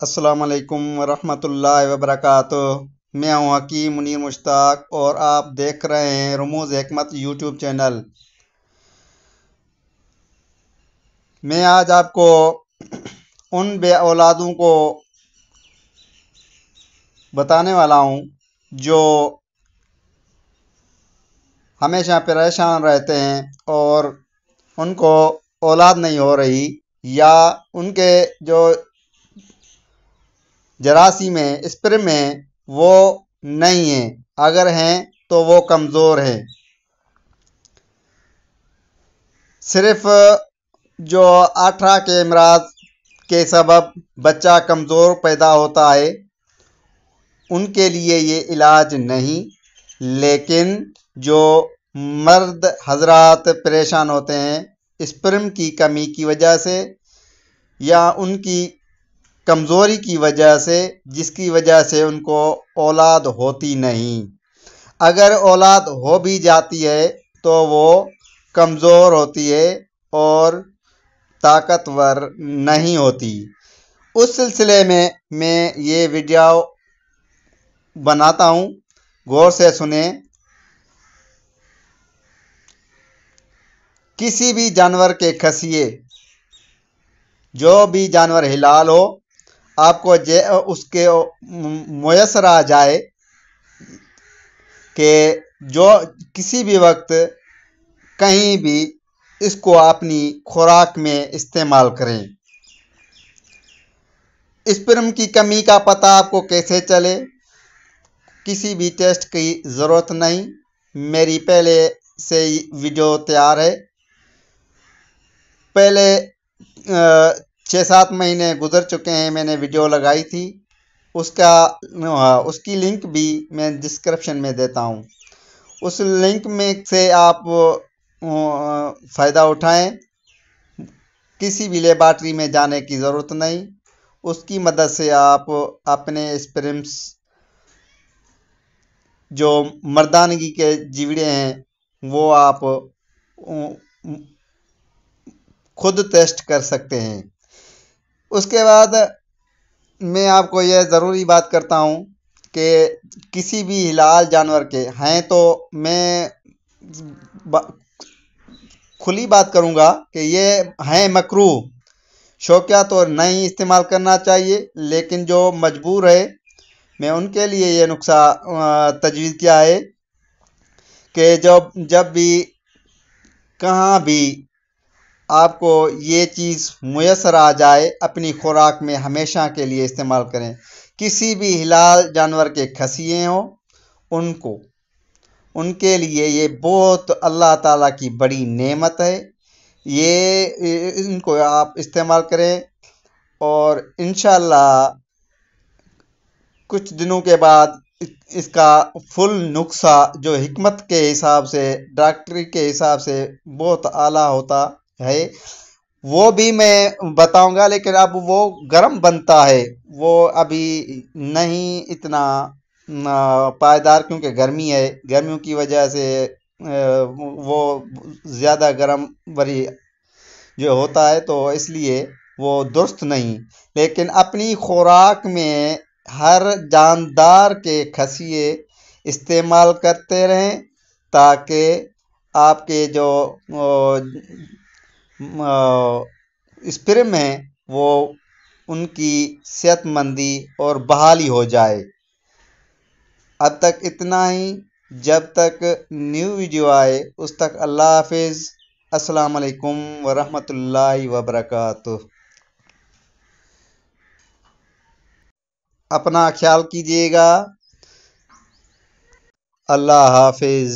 السلام علیکم ورحمۃ اللہ وبرکاتہ۔ میں ہوں حکیم منیر مشتاق اور آپ دیکھ رہے ہیں رموز حکمت یوٹیوب چینل۔ میں آج آپ کو ان بے اولادوں کو بتانے والا ہوں جو ہمیشہ پریشان رہتے ہیں اور ان کو اولاد نہیں ہو رہی، یا ان کے جو جراثیم میں اسپرم میں وہ نہیں ہیں، اگر ہیں تو وہ کمزور ہیں۔ صرف جو 18 کے امراض کے سبب بچہ کمزور پیدا ہوتا ہے ان کے لیے یہ علاج نہیں، لیکن جو مرد حضرات پریشان ہوتے ہیں اسپرم کی کمی کی وجہ سے یا ان کی کمزوری کی وجہ سے، جس کی وجہ سے ان کو اولاد ہوتی نہیں، اگر اولاد ہو بھی جاتی ہے تو وہ کمزور ہوتی ہے اور طاقتور نہیں ہوتی۔ اس سلسلے میں یہ ویڈیو بناتا ہوں، غور سے سنیں۔ کسی بھی جانور کے کھسیے، جو بھی جانور حلال ہو، آپ کو اس کے میسر آ جائے کہ جو کسی بھی وقت کہیں بھی اس کو اپنی خوراک میں استعمال کریں۔ اسپرم کی کمی کا پتہ آپ کو کیسے چلے؟ کسی بھی ٹیسٹ کی ضرورت نہیں، میری پہلے سے ویڈیو تیار ہے۔ پہلے 6-7 مہینے گزر چکے ہیں، میں نے ویڈیو لگائی تھی، اس کی لنک بھی میں ڈسکرپشن میں دیتا ہوں۔ اس لنک میں سے آپ فائدہ اٹھائیں، کسی بھی لیبارٹری میں جانے کی ضرورت نہیں۔ اس کی مدد سے آپ اپنے اسپرمس جو مردانگی کے جیوڑے ہیں وہ آپ خود ٹیسٹ کر سکتے ہیں۔ اس کے بعد میں آپ کو یہ ضروری بات کرتا ہوں کہ کسی بھی حلال جانور کے ہیں تو میں کھلی بات کروں گا کہ یہ ہیں مکروہ، شوقیہ تو نہیں استعمال کرنا چاہیے، لیکن جو مجبور ہے میں ان کے لیے یہ نسخہ تجویز کیا ہے کہ جب بھی کہاں بھی آپ کو یہ چیز میسر آ جائے اپنی خوراک میں ہمیشہ کے لیے استعمال کریں۔ کسی بھی حلال جانور کے کھسیے ہوں ان کے لیے یہ بہت اللہ تعالیٰ کی بڑی نعمت ہے، ان کو آپ استعمال کریں اور انشاءاللہ کچھ دنوں کے بعد اس کا فل نسخہ جو حکمت کے حساب سے، ڈاکٹری کے حساب سے بہت اعلیٰ ہوتا ہے وہ بھی میں بتاؤں گا، لیکن اب وہ گرم بنتا ہے، وہ ابھی نہیں اتنا پائیدار، کیونکہ گرمی ہے، گرمیوں کی وجہ سے وہ زیادہ گرم بری جو ہوتا ہے تو اس لیے وہ درست نہیں، لیکن اپنی خوراک میں ہر جاندار کے کھسیے استعمال کرتے رہیں تاکہ آپ کے جو اسپرم ہیں وہ ان کی صحت مندی اور بحالی ہو جائے۔ اب تک اتنا ہی، جب تک نیو ویڈیو آئے اس تک اللہ حافظ۔ السلام علیکم ورحمۃ اللہ وبرکاتہ۔ اپنا خیال کیجیے گا۔ اللہ حافظ۔